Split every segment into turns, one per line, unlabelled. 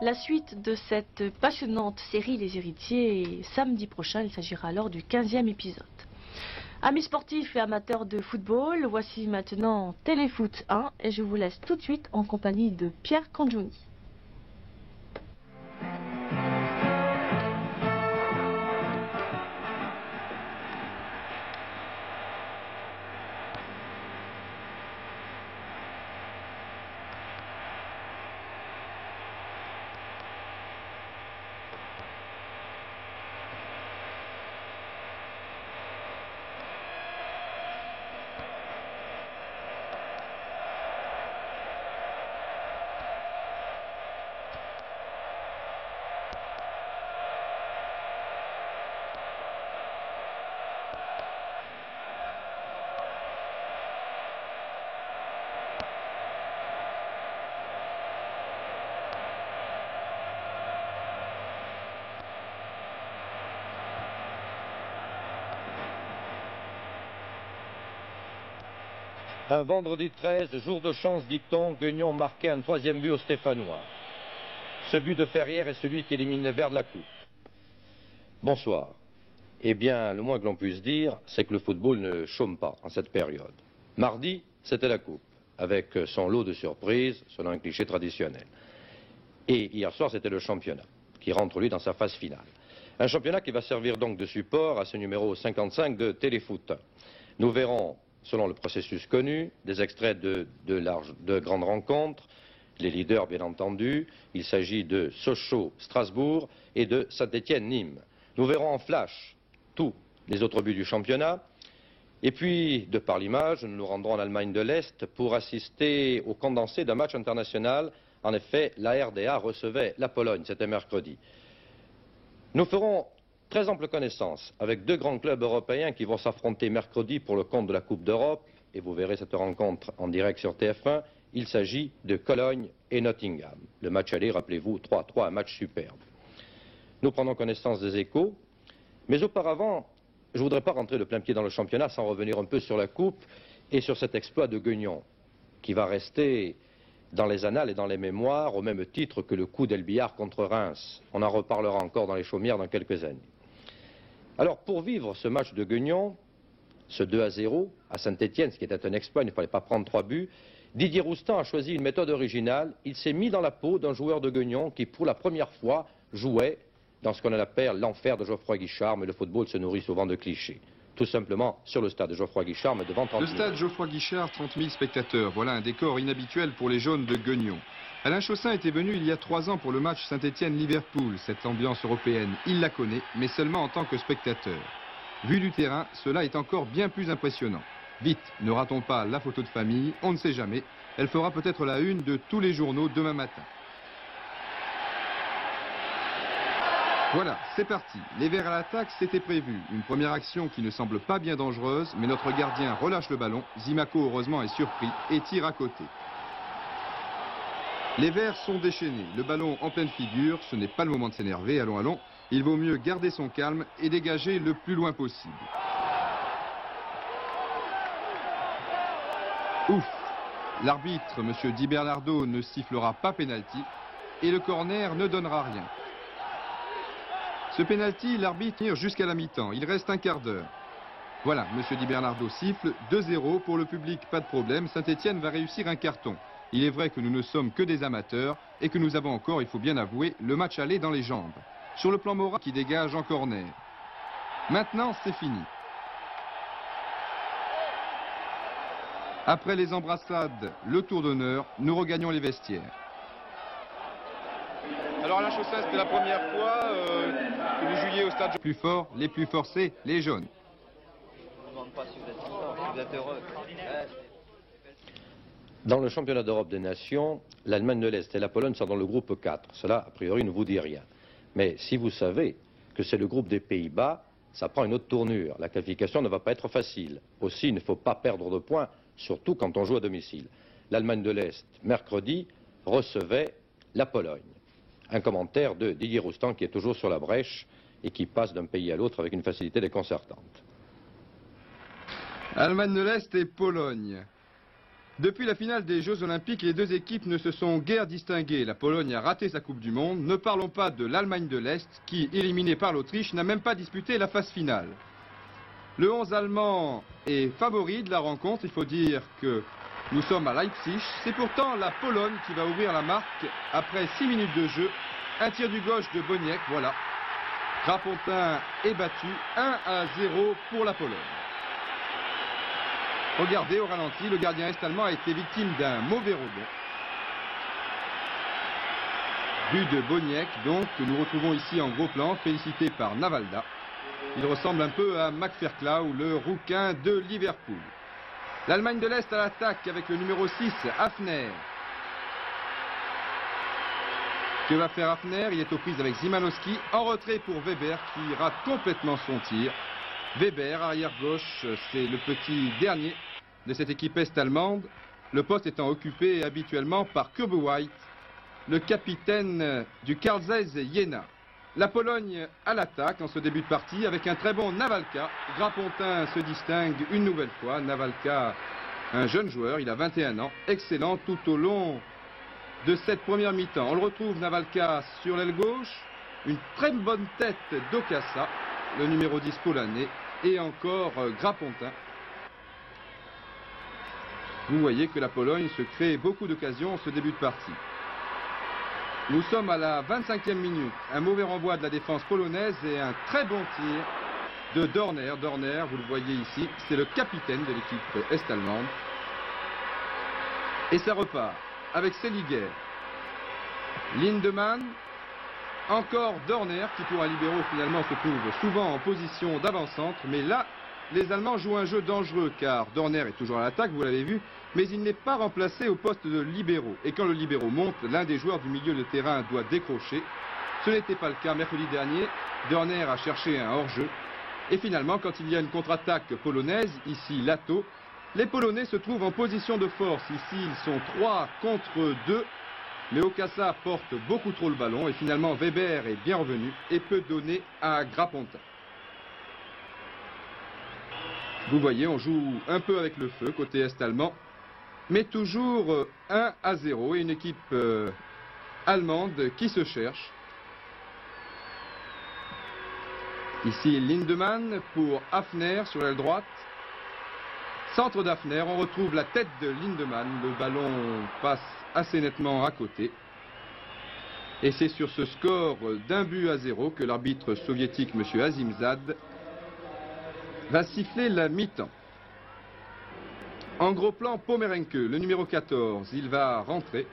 La suite de cette passionnante série Les Héritiers est samedi prochain. Il s'agira alors du 15e épisode. Amis sportifs et amateurs de football, voici maintenant Téléfoot 1 et je vous laisse tout de suite en compagnie de Pierre Cangioni.
Un vendredi 13, jour de chance, dit-on, Guignon marquait un troisième but aux Stéphanois. Ce but de Ferrière est celui qui élimine les Verts de la Coupe. Bonsoir. Eh bien, le moins que l'on puisse dire, c'est que le football ne chôme pas en cette période. Mardi, c'était la Coupe, avec son lot de surprises, selon un cliché traditionnel. Et hier soir, c'était le championnat, qui rentre, lui, dans sa phase finale. Un championnat qui va servir donc de support à ce numéro 55 de Téléfoot. Nous verrons, selon le processus connu, des extraits de grandes rencontres, les leaders bien entendu, il s'agit de Sochaux-Strasbourg et de Saint-Étienne-Nîmes. Nous verrons en flash tous les autres buts du championnat, et puis, de par l'image, nous nous rendrons en Allemagne de l'Est pour assister au condensé d'un match international. En effet, la RDA recevait la Pologne, c'était mercredi. Nous ferons très ample connaissance avec deux grands clubs européens qui vont s'affronter mercredi pour le compte de la Coupe d'Europe, et vous verrez cette rencontre en direct sur TF1. Il s'agit de Cologne et Nottingham. Le match aller, rappelez-vous, 3-3, un match superbe. Nous prenons connaissance des échos, mais auparavant, je ne voudrais pas rentrer de plein pied dans le championnat sans revenir un peu sur la Coupe et sur cet exploit de Guignon, qui va rester dans les annales et dans les mémoires au même titre que le coup d'El Biar contre Reims. On en reparlera encore dans les chaumières dans quelques années. Alors, pour vivre ce match de Guignon, ce 2-0 à Saint-Étienne, ce qui était un exploit, il ne fallait pas prendre 3 buts, Didier Roustan a choisi une méthode originale. Il s'est mis dans la peau d'un joueur de Guignon qui, pour la première fois, jouait dans ce qu'on appelle l'enfer de Geoffroy Guichard, mais le football se nourrit souvent de clichés. Tout simplement sur le stade de Geoffroy Guichard, mais devant 30 000.
Le stade Geoffroy Guichard, 30 000 spectateurs. Voilà un décor inhabituel pour les jaunes de Guignon. Alain Chaussin était venu il y a 3 ans pour le match Saint-Étienne-Liverpool. Cette ambiance européenne, il la connaît, mais seulement en tant que spectateur. Vu du terrain, cela est encore bien plus impressionnant. Vite, ne ratons pas la photo de famille, on ne sait jamais. Elle fera peut-être la une de tous les journaux demain matin. Voilà, c'est parti. Les Verts à l'attaque, c'était prévu. Une première action qui ne semble pas bien dangereuse, mais notre gardien relâche le ballon. Zimaco, heureusement, est surpris et tire à côté. Les Verts sont déchaînés. Le ballon en pleine figure, ce n'est pas le moment de s'énerver. Allons, allons. Il vaut mieux garder son calme et dégager le plus loin possible. Ouf! L'arbitre, M. Di Bernardo, ne sifflera pas pénalty et le corner ne donnera rien. Ce pénalty, l'arbitre tire jusqu'à la mi-temps. Il reste un quart d'heure. Voilà, M. Di Bernardo siffle. 2-0 pour le public, pas de problème. Saint-Étienne va réussir un carton. Il est vrai que nous ne sommes que des amateurs et que nous avons encore, il faut bien avouer, le match aller dans les jambes. Sur le plan moral, qui dégage en corner. Maintenant, c'est fini. Après les embrassades, le tour d'honneur, nous regagnons les vestiaires.
Alors Alain Chaussin, c'était la première fois que vous jouiez au stade.
Plus fort, les plus forcés, les jaunes.
Je ne demande pas si vous êtes content, si vous êtes heureux.
Dans le championnat d'Europe des Nations, l'Allemagne de l'Est et la Pologne sont dans le groupe 4. Cela, a priori, ne vous dit rien. Mais si vous savez que c'est le groupe des Pays-Bas, ça prend une autre tournure. La qualification ne va pas être facile. Aussi, il ne faut pas perdre de points, surtout quand on joue à domicile. L'Allemagne de l'Est, mercredi, recevait la Pologne. Un commentaire de Didier Roustan qui est toujours sur la brèche et qui passe d'un pays à l'autre avec une facilité déconcertante.
Allemagne de l'Est et Pologne. Depuis la finale des Jeux Olympiques, les deux équipes ne se sont guère distinguées. La Pologne a raté sa Coupe du Monde. Ne parlons pas de l'Allemagne de l'Est qui, éliminée par l'Autriche, n'a même pas disputé la phase finale. Le 11 allemand est favori de la rencontre. Il faut dire que nous sommes à Leipzig. C'est pourtant la Pologne qui va ouvrir la marque après 6 minutes de jeu. Un tir du gauche de Boniek, voilà. Grapontin est battu 1-0 pour la Pologne. Regardez au ralenti, le gardien est-allemand a été victime d'un mauvais rebond. But de Boniek, donc, que nous retrouvons ici en gros plan, félicité par Navalda. Il ressemble un peu à McFerklau, le rouquin de Liverpool. L'Allemagne de l'Est à l'attaque avec le numéro 6, Hafner. Que va faire Hafner? Il est aux prises avec Szymanowski. En retrait pour Weber qui rate complètement son tir. Weber, arrière gauche, c'est le petit dernier de cette équipe est-allemande. Le poste étant occupé habituellement par Kube White, le capitaine du Carl Zeiss Jena. La Pologne à l'attaque en ce début de partie avec un très bon Navalka. Grapontin se distingue une nouvelle fois. Navalka, un jeune joueur, il a 21 ans, excellent tout au long de cette première mi-temps. On le retrouve Navalka sur l'aile gauche, une très bonne tête d'Okassa, le numéro 10 polonais, et encore Grapontin. Vous voyez que la Pologne se crée beaucoup d'occasions en ce début de partie. Nous sommes à la 25e minute. Un mauvais renvoi de la défense polonaise et un très bon tir de Dorner. Dorner, vous le voyez ici, c'est le capitaine de l'équipe est-allemande. Et ça repart avec Seliger. Lindemann. Encore Dorner qui pour un libéro finalement se trouve souvent en position d'avant-centre. Mais là, les Allemands jouent un jeu dangereux car Dorner est toujours à l'attaque, vous l'avez vu. Mais il n'est pas remplacé au poste de libéro. Et quand le libéro monte, l'un des joueurs du milieu de terrain doit décrocher. Ce n'était pas le cas mercredi dernier. Dorner a cherché un hors-jeu. Et finalement, quand il y a une contre-attaque polonaise, ici Lato, les Polonais se trouvent en position de force. Ici, ils sont 3 contre 2. Mais Okassa porte beaucoup trop le ballon et finalement Weber est bien revenu et peut donner à Grapontin. Vous voyez, on joue un peu avec le feu côté est-allemand, mais toujours 1-0 et une équipe allemande qui se cherche. Ici Lindemann pour Hafner sur l'aile droite. Centre d'Hafner, on retrouve la tête de Lindemann. Le ballon passe assez nettement à côté. Et c'est sur ce score d'1-0 que l'arbitre soviétique, M. Azimzad, va siffler la mi-temps. En gros plan, Pomerenke, le numéro 14, il va rentrer.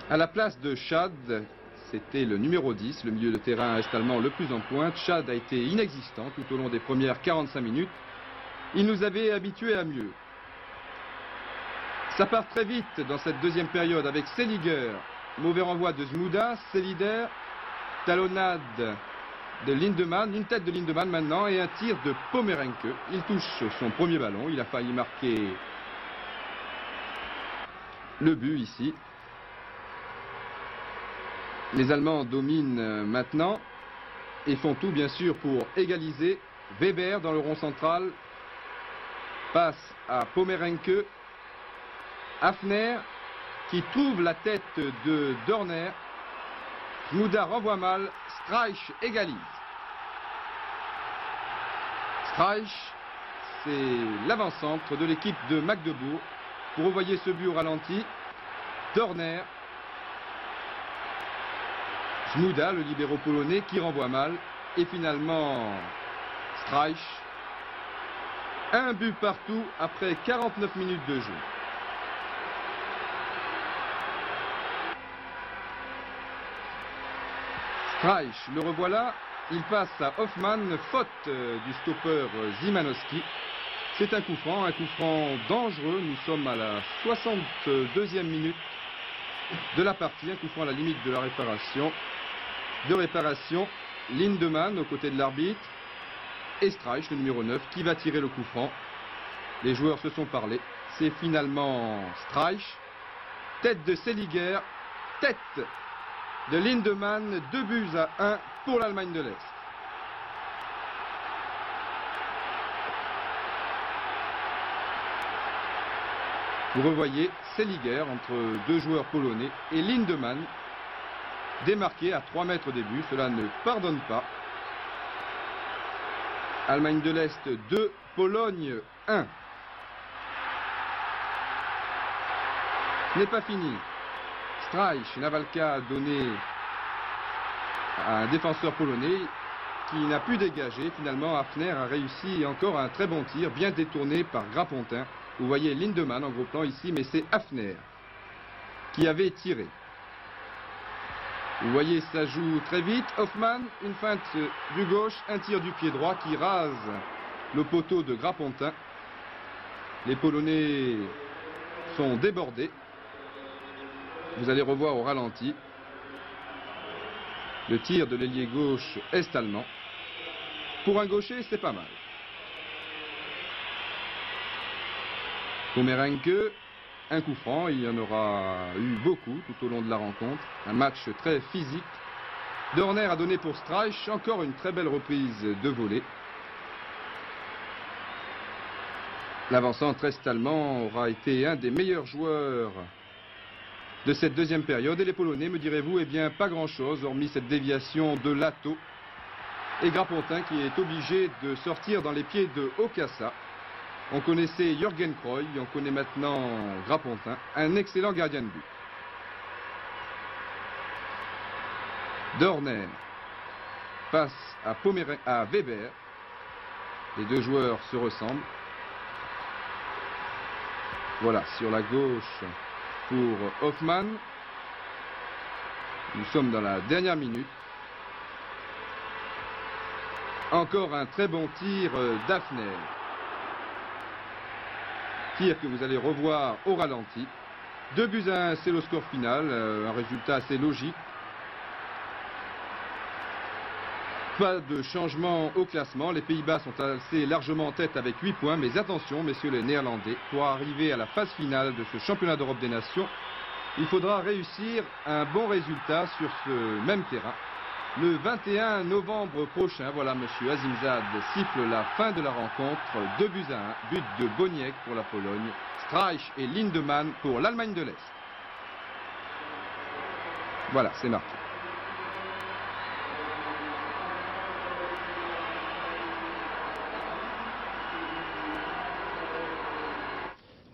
À la place de Schad, c'était le numéro 10, le milieu de terrain est-allemand le plus en pointe. Schad a été inexistant tout au long des premières 45 minutes. Il nous avait habitués à mieux. Ça part très vite dans cette deuxième période avec Seliger. Mauvais renvoi de Zmuda, Seliger, talonnade de Lindemann, une tête de Lindemann maintenant et un tir de Pomerenke. Il touche son premier ballon, il a failli marquer le but ici. Les Allemands dominent maintenant et font tout bien sûr pour égaliser. Weber dans le rond central passe à Pomerenke. Hafner qui trouve la tête de Dorner. Zmuda renvoie mal. Streich égalise. Streich, c'est l'avant-centre de l'équipe de Magdebourg. Vous revoyez ce but au ralenti. Dorner. Zmuda, le libéro polonais, qui renvoie mal. Et finalement, Streich. Un but partout après 49 minutes de jeu. Streich, le revoilà, il passe à Hoffmann, faute du stopper Szymanowski. C'est un coup franc dangereux. Nous sommes à la 62e minute de la partie, un coup franc à la limite de la réparation. Lindemann aux côtés de l'arbitre et Streich, le numéro 9, qui va tirer le coup franc. Les joueurs se sont parlé. C'est finalement Streich. Tête de Seliger, tête de Lindemann, 2-1 pour l'Allemagne de l'Est. Vous revoyez Seliger entre deux joueurs polonais et Lindemann démarqué à 3 mètres des buts. Cela ne pardonne pas. Allemagne de l'Est 2, Pologne 1. Ce n'est pas fini. Streich, Navalka a donné à un défenseur polonais qui n'a pu dégager. Finalement, Hafner a réussi encore un très bon tir, bien détourné par Grapontin. Vous voyez Lindemann en gros plan ici, mais c'est Hafner qui avait tiré. Vous voyez, ça joue très vite. Hoffmann, une feinte du gauche, un tir du pied droit qui rase le poteau de Grapontin. Les Polonais sont débordés. Vous allez revoir au ralenti le tir de l'ailier gauche est-allemand. Pour un gaucher, c'est pas mal. Pomerenke, un coup franc, il y en aura eu beaucoup tout au long de la rencontre. Un match très physique. Dorner a donné pour Streich encore une très belle reprise de volée. L'avant-centre est-allemand aura été un des meilleurs joueurs de cette deuxième période. Et les Polonais, me direz-vous, eh bien pas grand-chose, hormis cette déviation de Lato. Et Grapontin qui est obligé de sortir dans les pieds de Okassa. On connaissait Jürgen Kroy, on connaît maintenant Grapontin, un excellent gardien de but. Dorner passe à Weber. Les deux joueurs se ressemblent. Voilà, sur la gauche pour Hoffmann. Nous sommes dans la dernière minute. Encore un très bon tir d'Hafner. Tir que vous allez revoir au ralenti. 2-1, c'est le score final, un résultat assez logique. Pas de changement au classement, les Pays-Bas sont assez largement en tête avec 8 points, mais attention messieurs les Néerlandais, pour arriver à la phase finale de ce championnat d'Europe des Nations, il faudra réussir un bon résultat sur ce même terrain. Le 21 novembre prochain, voilà, monsieur Azimzad siffle la fin de la rencontre. 2-1, but de Boniek pour la Pologne, Streich et Lindemann pour l'Allemagne de l'Est. Voilà, c'est marqué.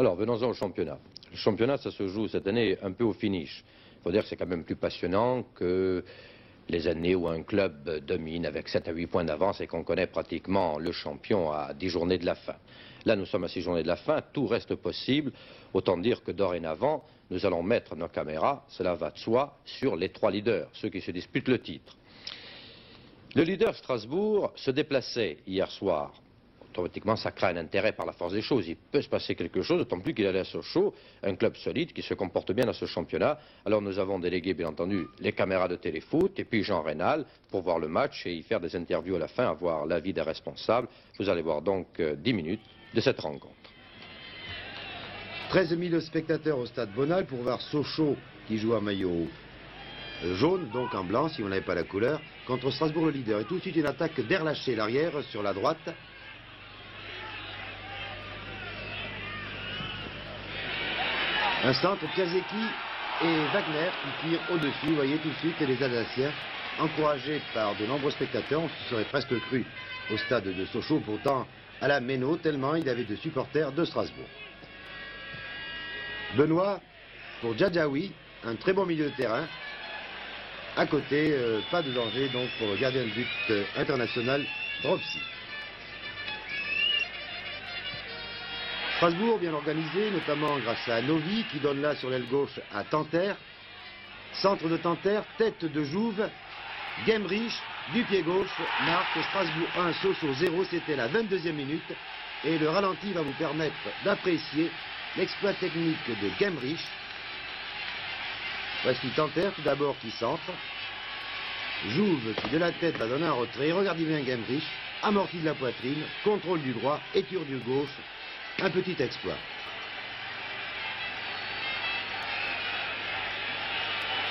Alors, venons-en au championnat. Le championnat, ça se joue cette année un peu au finish. Il faut dire que c'est quand même plus passionnant que les années où un club domine avec 7 à 8 points d'avance et qu'on connaît pratiquement le champion à 10 journées de la fin. Là, nous sommes à 6 journées de la fin, tout reste possible. Autant dire que dorénavant, nous allons mettre nos caméras, cela va de soi, sur les 3 leaders, ceux qui se disputent le titre. Le leader Strasbourg se déplaçait hier soir. Automatiquement, ça crée un intérêt par la force des choses. Il peut se passer quelque chose, d'autant plus qu'il allait à Sochaux, un club solide qui se comporte bien dans ce championnat. Alors nous avons délégué, bien entendu, les caméras de téléfoot et puis Jean Rénal pour voir le match et y faire des interviews à la fin, avoir l'avis des responsables. Vous allez voir donc 10 minutes de cette rencontre.
13 000 spectateurs au stade Bonal pour voir Sochaux qui joue en maillot jaune, donc en blanc si on n'avait pas la couleur, contre Strasbourg le leader. Et tout de suite une attaque d'Erlaché, l'arrière, sur la droite. Un centre, Piazecki et Wagner qui tirent au-dessus. Vous voyez tout de suite les Alsaciens, encouragés par de nombreux spectateurs. On se serait presque cru au stade de Sochaux, pourtant à la Méno, tellement il y avait de supporters de Strasbourg. Benoît pour Djadjaoui, un très bon milieu de terrain. À côté, pas de danger donc pour le gardien de but international Dropsy. Strasbourg bien organisé, notamment grâce à Novi qui donne là sur l'aile gauche à Tanter. Centre de Tanter, tête de Jouve, Gemrich du pied gauche, marque Strasbourg 1, Sochaux 0, c'était la 22e minute. Et le ralenti va vous permettre d'apprécier l'exploit technique de Gemrich. Voici Tanter tout d'abord qui centre. Jouve qui de la tête va donner un retrait. Regardez bien Gemrich, amorti de la poitrine, contrôle du droit, éture du gauche. Un petit exploit.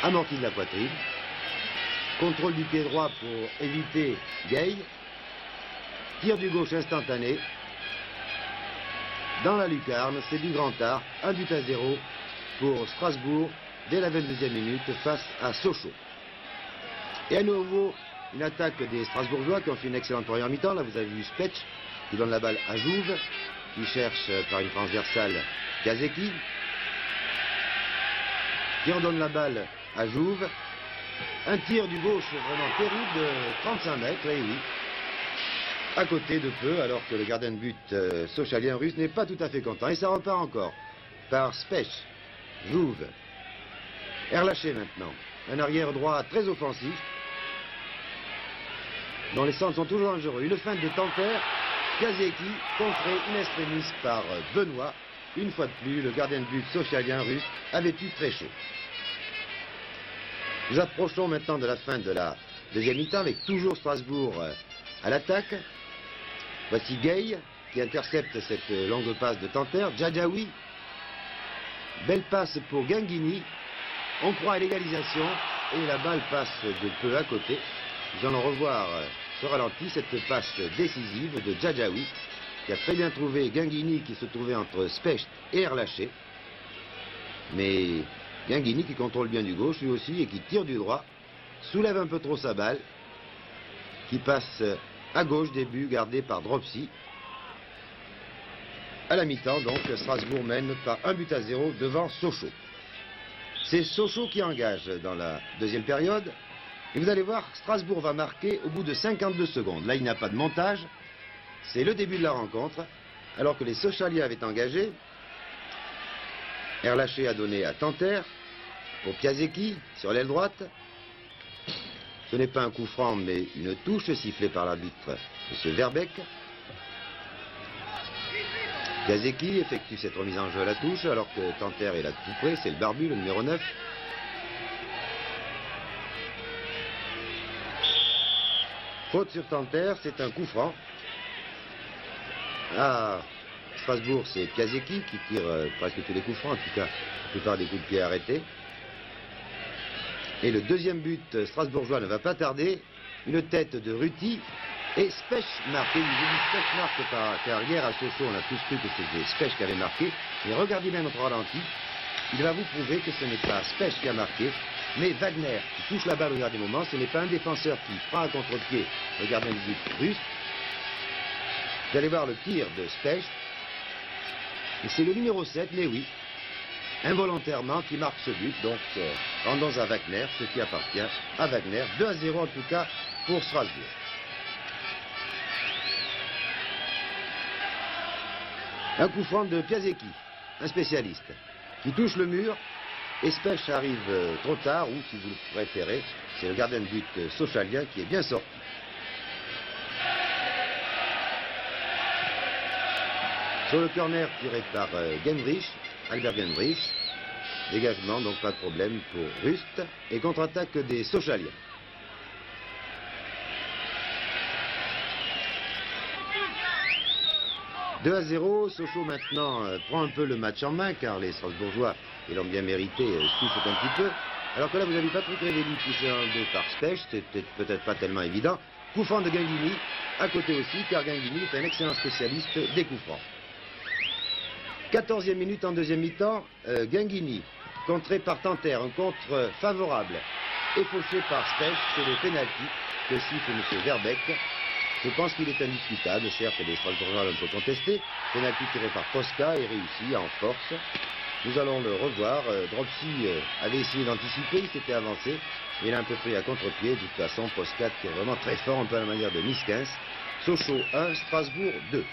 Amorti de la poitrine. Contrôle du pied droit pour éviter Gay. Tir du gauche instantané. dans la lucarne, c'est du grand art, 1-0 pour Strasbourg dès la 22e minute face à Sochaux. Et à nouveau, une attaque des Strasbourgeois qui ont fait une excellente première mi-temps. Là, vous avez vu Spetch qui donne la balle à Jouve, qui cherche par une transversale Gazeki, qui en donne la balle à Jouve. Un tir du gauche vraiment terrible de 35 mètres, et oui, à côté de peu, alors que le gardien de but socialien russe n'est pas tout à fait content. Et ça repart encore par Spech, Jouve, Erlaché maintenant, un arrière droit très offensif, dont les centres sont toujours dangereux. Une feinte de Tanter, Gazeki, contré in extremis par Benoît. Une fois de plus, le gardien de but socialien russe avait eu très chaud. Nous approchons maintenant de la fin de la deuxième mi-temps avec toujours Strasbourg à l'attaque. Voici Gay qui intercepte cette longue passe de Tanter. Djadjaoui, belle passe pour Guinguini. On croit à l'égalisation et la balle passe de peu à côté. Nous allons revoir ce ralenti, cette passe décisive de Djadjaoui qui a très bien trouvé Guinguini qui se trouvait entre Specht et Erlaché. Mais Guinguini qui contrôle bien du gauche lui aussi et qui tire du droit, soulève un peu trop sa balle, qui passe à gauche, début gardé par Dropsy. À la mi-temps, donc, Strasbourg mène par 1-0 devant Sochaux. C'est Sochaux qui engage dans la deuxième période. Et vous allez voir, Strasbourg va marquer au bout de 52 secondes. Là, il n'y a pas de montage. C'est le début de la rencontre. Alors que les Sochaliens avaient engagé. Erlaché a donné à Tanter pour Piasecki sur l'aile droite. Ce n'est pas un coup franc, mais une touche sifflée par l'arbitre, M. Verbeek. Piasecki effectue cette remise en jeu à la touche, alors que Tanter est là tout près, c'est le barbu, le numéro 9. Faute sur Tanter, c'est un coup franc. À Strasbourg, c'est Piasecki qui tire presque tous les coups francs, en tout cas la plupart des coups de pied arrêtés. Et le deuxième but strasbourgeois ne va pas tarder. Une tête de Ruti et Spech marque. Il dit Spech marque car hier à Sochaux, on a tous cru que c'était Spech qui avait marqué. Mais regardez bien notre ralenti. Il va vous prouver que ce n'est pas Spech qui a marqué, mais Wagner qui touche la balle au dernier moment. Ce n'est pas un défenseur qui prend à contre-pied le gardien de but russe. Vous allez voir le tir de Spech. Et c'est le numéro 7, mais oui, involontairement, qui marque ce but. Donc, rendons à Wagner, ce qui appartient à Wagner. 2-0 en tout cas pour Strasbourg. Un coup franc de Piasecki, un spécialiste, qui touche le mur. Et Spech arrive trop tard, ou si vous le préférez, c'est le gardien de but socialien qui est bien sorti. Sur le corner tiré par Genrich, Albert Genrich, dégagement, donc pas de problème pour Rust, et contre-attaque des Sochaliens. « 2-0, Sochaux maintenant prend un peu le match en main, car les Strasbourgeois, et l'ont bien mérité, souffrent un petit peu. Alors que là, vous avez Patrick Révéli poussé en deux par Spech, c'était peut-être pas tellement évident. Coup franc de Guinguini, à côté aussi, car Guinguini est un excellent spécialiste des coups francs. 14e minute en deuxième mi-temps, Guinguini, contré par Tanter, un contre favorable, et fauché par Spech, c'est le pénalty que siffle M. Verbeek. Je pense qu'il est indiscutable, certes les Strasbourgeois l'ont un peu contesté. Pénalty tiré par Posca et réussi en force. Nous allons le revoir. Dropsy avait essayé d'anticiper, il s'était avancé, mais il a un peu pris à contre-pied. De toute façon, Posca qui est vraiment très fort, un peu à la manière de Miskens. Sochaux 1, Strasbourg 2.